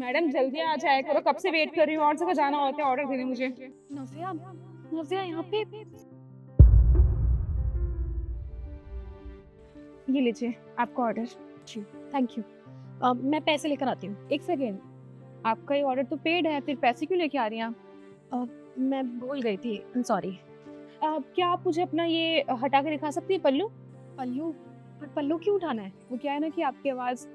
Madam जल्दी आ जाया करो, कब से वेट कर रही हूँ और जगह जाना होता है ऑर्डर देने मुझे। नव्या, नव्या यहाँ पे। ये लीजिए आपका ऑर्डर। Ji, thank you. मैं पैसे लेकर आती हूँ। एक सेकेंड, आपका ये ऑर्डर तो पेड है, फिर पैसे क्यों लेके आ रही हैं आप? मैं भूल गई थी, आई एम सॉरी। क्या आप मुझे अपना ये हटा के दिखा सकती है पल्लू? पल्लू? पर पल्लू क्यों उठाना है? वो क्या है ना कि आपकी आवाज़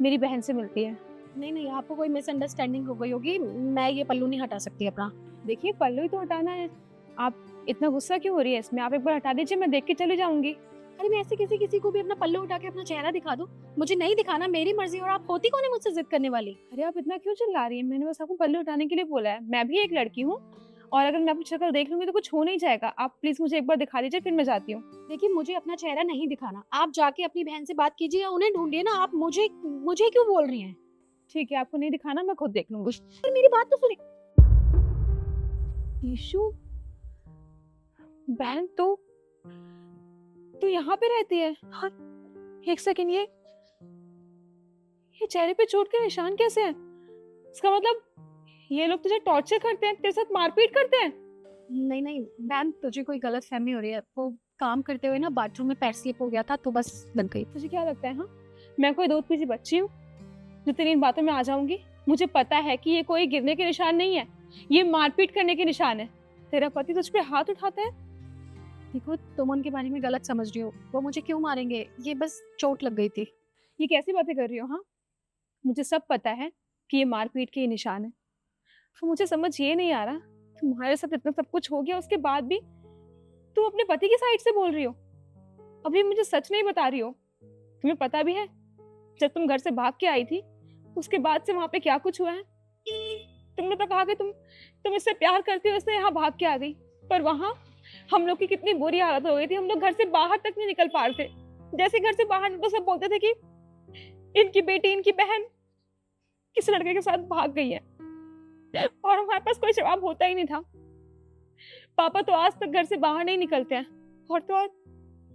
मेरी बहन से मिलती है। नहीं नहीं, आपको कोई मिसअंडरस्टैंडिंग हो गई होगी। मैं ये पल्लू नहीं हटा सकती अपना। देखिए पल्लू ही तो हटाना है, आप इतना गुस्सा क्यों हो रही है इसमें? आप एक बार हटा दीजिए, मैं देख के चली जाऊंगी। अरे मैं ऐसे किसी को भी अपना पल्लू उठा के अपना चेहरा दिखा दूं? मुझे नहीं दिखाना, मेरी मर्जी। और आप होती कौन है मुझसे जिद करने वाली? अरे आप इतना क्यों चिल्ला रही हैं? मैंने बस आपको पल्लू उठाने के लिए बोला है। मैं भी एक लड़की हूँ और अगर मैं आपकी शक्ल देख लूंगी तो कुछ हो नहीं जाएगा। आप प्लीज मुझे एक बार दिखा दीजिए, फिर मैं जाती हूँ। देखिए, मुझे अपना चेहरा नहीं दिखाना। आप जाके अपनी बहन से बात कीजिए या उन्हें ढूंढिए ना। आप मुझे मुझे क्यों बोल रही हैं? ठीक है, आपको नहीं दिखाना, मैं खुद देख लूंगी। पर मेरी बात तो सुनिए। ईशु बहन तो यहाँ पे रहती है? हाँ, एक सेकंड, ये चेहरे पे चोट के निशान कैसे हैं? इसका मतलब ये लोग तुझे टॉर्चर करते हैं, तेरे साथ मारपीट करते हैं? नहीं नहीं बहन, तुझे कोई गलत फहमी हो रही है। वो काम करते हुए ना बाथरूम में पैर स्लिप हो गया था तो बस लग गई। तुझे क्या लगता है हाँ, मैं कोई दूध पीती बच्ची हूँ जो तेरी इन बातों में आ जाऊंगी? मुझे पता है कि ये कोई गिरने के निशान नहीं है, ये मारपीट करने के निशान है। तेरा पति तुझ पे हाथ उठाता है। देखो, तुम उनके बारे में गलत समझ रही हो। वो मुझे क्यों मारेंगे? ये बस चोट लग गई थी। ये कैसी बातें कर रही हो? हाँ, मुझे सब पता है कि ये मारपीट के निशान है। तो मुझे समझ ये नहीं आ रहा, तुम्हारे साथ इतना सब कुछ हो गया उसके बाद भी तुम अपने पति की साइड से बोल रही हो। अभी मुझे सच नहीं बता रही हो। तुम्हें पता भी है जब तुम घर से भाग के आई थी उसके बाद से वहां पे क्या कुछ हुआ है? तुमने तो कहा कि तुम इससे प्यार करती हो, इसलिए यहाँ भाग के आ गई। पर वहां हम लोग की कितनी बुरी हालत हो गई थी, हम लोग घर से बाहर तक नहीं निकल पा रहे थे। जैसे घर से बाहर तो सब बोलते थे कि इनकी बेटी, इनकी बहन किसी लड़के के साथ भाग गई है, और हमारे पास कोई जवाब होता ही नहीं था। पापा तो आज तक घर से बाहर नहीं निकलते हैं, और तो और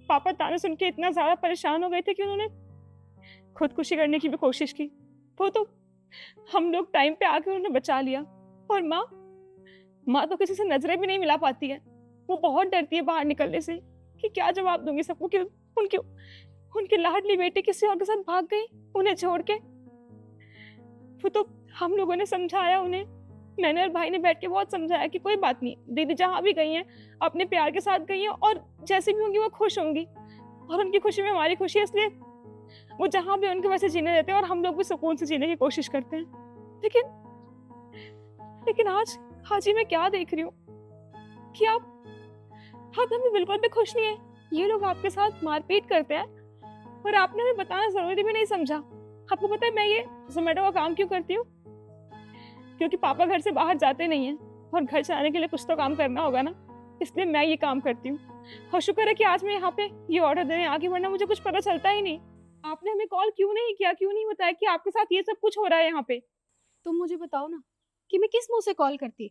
पापा ताने सुन के इतना ज्यादा परेशान हो गए थे कि उन्होंने खुदकुशी करने की भी कोशिश की। वो तो हम लोग टाइम पे आके उन्हें बचा लिया। और माँ तो किसी से नजरें भी नहीं मिला पाती है। वो बहुत डरती है बाहर निकलने से कि क्या जवाब दूंगी सबको कि उनकी उनकी लाडली बेटी किसी और के साथ भाग गई उन्हें छोड़ के। वो तो हम लोगों ने समझाया उन्हें, मैंने और भाई ने बैठ के बहुत समझाया कि कोई बात नहीं, दीदी जहाँ भी गई हैं अपने प्यार के साथ गई हैं और जैसे भी होंगी वो खुश होंगी, और उनकी खुशी में हमारी खुशी है, इसलिए वो जहाँ भी उनके वैसे जीने देते हैं और हम लोग भी सुकून से जीने की कोशिश करते हैं। लेकिन आज ही मैं क्या देख रही हूँ कि आप हमें बिल्कुल भी खुश नहीं है। ये लोग आपके साथ मारपीट करते हैं और आपने हमें बताना जरूरी भी नहीं समझा। आपको पता है मैं ये जोमेटो का काम क्यों करती हूँ? क्योंकि पापा घर से बाहर जाते नहीं हैं और घर चलाने के लिए कुछ तो काम करना होगा ना, इसलिए मैं ये काम करती हूँ। और शुक्र है कि आज मैं यहाँ पे ये ऑर्डर देने आ गई, वरना मुझे कुछ पता चलता ही नहीं। आपने हमें कॉल क्यों नहीं किया, क्यों नहीं बताया कि आपके साथ ये सब कुछ हो रहा है यहाँ पे? तुम मुझे बताओ ना कि मैं किस मुंह से कॉल करती,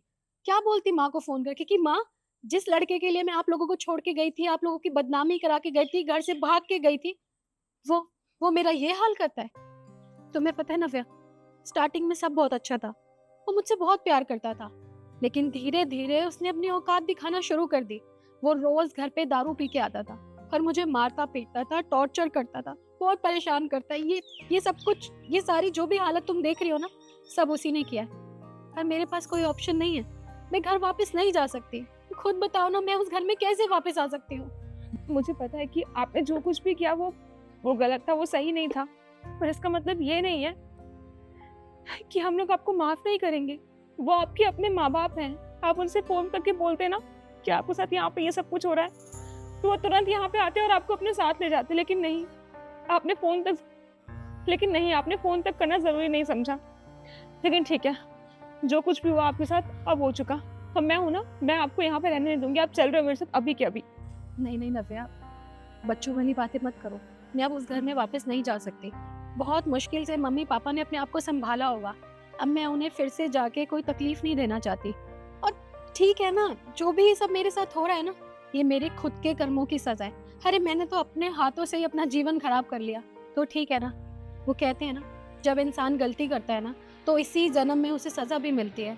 क्या बोलती माँ को फोन करके कि माँ, जिस लड़के के लिए मैं आप लोगों को छोड़ के गई थी, आप लोगों की बदनामी करा के गई थी, घर से भाग के गई थी, वो मेरा ये हाल करता है। तुम्हें पता है नव्या, स्टार्टिंग में सब बहुत अच्छा था। वो मुझसे बहुत प्यार करता था, लेकिन धीरे धीरे उसने अपनी औकात दिखाना शुरू कर दी। वो रोज घर पे दारू पी के आता था और मुझे मारता पीटता था, टॉर्चर करता था, बहुत परेशान करता है। ये सब कुछ, ये सारी जो भी हालत तुम देख रही हो ना, सब उसी ने किया है। और मेरे पास कोई ऑप्शन नहीं है, मैं घर वापस नहीं जा सकती। खुद बताओ ना, मैं उस घर में कैसे वापस आ सकती हूँ? मुझे पता है कि आपने जो कुछ भी किया वो गलत था, वो सही नहीं था, पर इसका मतलब ये नहीं है कि हम लोग आपको माफ नहीं करेंगे। वो आपके अपने माँ बाप हैं। आप उनसे फोन करके बोलते ना कि आपके साथ यहाँ पे ये सब कुछ हो रहा है, तो वो तुरंत यहाँ पे आते और आपको अपने साथ ले जाते। लेकिन नहीं, आपने फोन तक करना जरूरी नहीं समझा। लेकिन ठीक है, जो कुछ भी हुआ आपके साथ अब हो चुका। तो मैं हूं ना, मैं आपको यहाँ पे रहने नहीं दूंगी। आप चल रहे हो मेरे साथ अभी के अभी? नहीं नहीं नव्या, बच्चों वाली बातें मत करो। मैं अब उस घर में वापस नहीं जा सकती। बहुत मुश्किल से मम्मी पापा ने अपने आप को संभाला होगा। अब मैं उन्हें फिर से जाके कोई तकलीफ नहीं देना चाहती। और ठीक है ना, जो भी ये सब मेरे साथ हो रहा है ना, ये मेरे खुद के कर्मों की सजा है। अरे मैंने तो अपने हाथों से ही अपना जीवन खराब कर लिया, तो ठीक है ना। वो कहते हैं ना, जब इंसान गलती करता है ना तो इसी जन्म में उसे सजा भी मिलती है।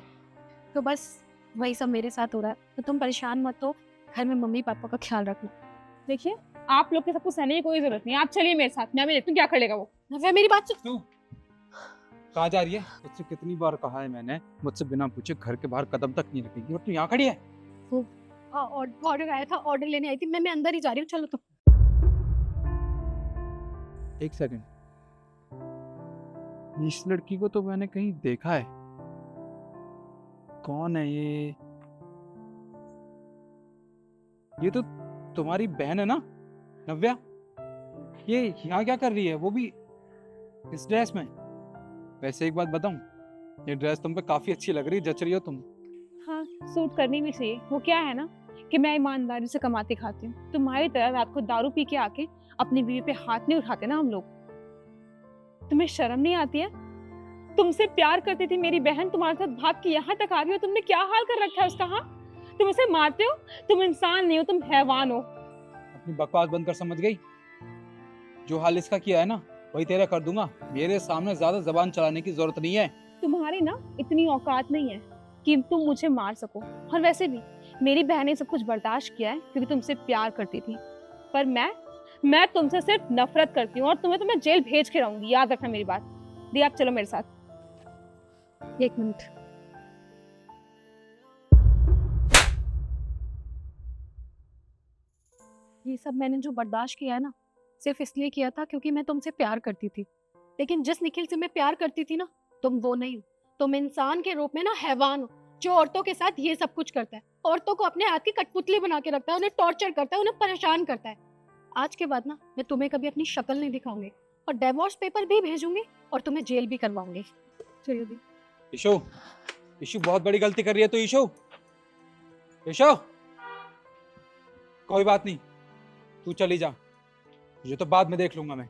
तो बस वही सब मेरे साथ हो रहा है, तो तुम परेशान मत हो, घर में मम्मी पापा का ख्याल रखना। देखिए, आप लोग के सब कुछ सहने की कोई जरूरत नहीं है, आप चलिए मेरे साथ, मैं अभी देखती हूँ क्या कर लेगा वो। नव्या मेरी बात सुन। तू कहाँ जा रही है? तुझसे कितनी बार कहा है मैंने, मुझसे बिना पूछे घर के बाहर कदम तक नहीं रखेगी, और तू यहाँ खड़ी है। ऑर्डर आया था, ऑर्डर लेने आई थी, मैं अंदर ही जा रही हूँ, चलो तुम। एक सेकंड, इस लड़की को तो मैंने कहीं देखा है। कौन है ये? ये तो तुम्हारी बहन है ना, नव्या? ये यहाँ क्या कर रही है, वो भी इस ड्रेस में? वैसे एक बात बताऊं, ये ड्रेस तुम पे काफी अच्छी लग रही है, जच रही हो तुम। हाँ, सूट करनी भी चाहिए। वो क्या है ना कि मैं ईमानदारी से कमाती खाती हूँ, तुम्हारी तरह रात को दारू पी के आके अपनी बीवी पे हाथ नहीं उठाते ना हम लोग। तुम्हें शर्म नहीं आती है? तुमसे प्यार करती थी मेरी बहन, तुम्हारे साथ भाग के यहाँ तक आ रही हो, तुमने क्या हाल कर रखा है उसका? हाँ, तुम उसे मारते हो, तुम इंसान नहीं हो, तुम हैवान हो। अपनी बकवास बंद कर, समझ गई? जो हाल इसका किया है ना, वही तेरा कर दूंगा। मेरे सामने ज्यादा जबान चलाने की जरूरत नहीं है। तुम्हारी ना इतनी औकात नहीं है कि तुम मुझे मार सको। और वैसे भी मेरी बहन ने सब कुछ बर्दाश्त किया है क्योंकि तुमसे प्यार करती थी, पर मैं तुमसे सिर्फ नफरत करती हूँ, और तुम्हें तो मैं जेल भेज के रहूंगी, याद रखना मेरी बात। दी, आप चलो मेरे साथ। एक मिनट। ये सब मैंने जो बर्दाश्त किया है ना, सिर्फ इसलिए किया था क्योंकि मैं तुमसे प्यार करती थी। लेकिन जिस निखिल से मैं प्यार करती थी ना, तुम वो नहीं हो। तुम इंसान के रूप में ना हैवान हो, जो औरतों के साथ ये सब कुछ करता है, औरतों को अपने हाथ की कठपुतली बना के रखता है, उन्हें टॉर्चर करता है, उन्हें परेशान करता है। आज के बाद ना मैं तुम्हें कभी अपनी शक्ल नहीं दिखाऊंगी, और डिवोर्स पेपर भी भेजूंगी, और तुम्हें जेल भी करवाऊंगी। चलिए दी। ईशु, ईशु बहुत बड़ी गलती कर रही है तू। ईशु, ईशु, कोई बात नहीं, तू चली जा, ये तो बाद में देख लूंगा मैं।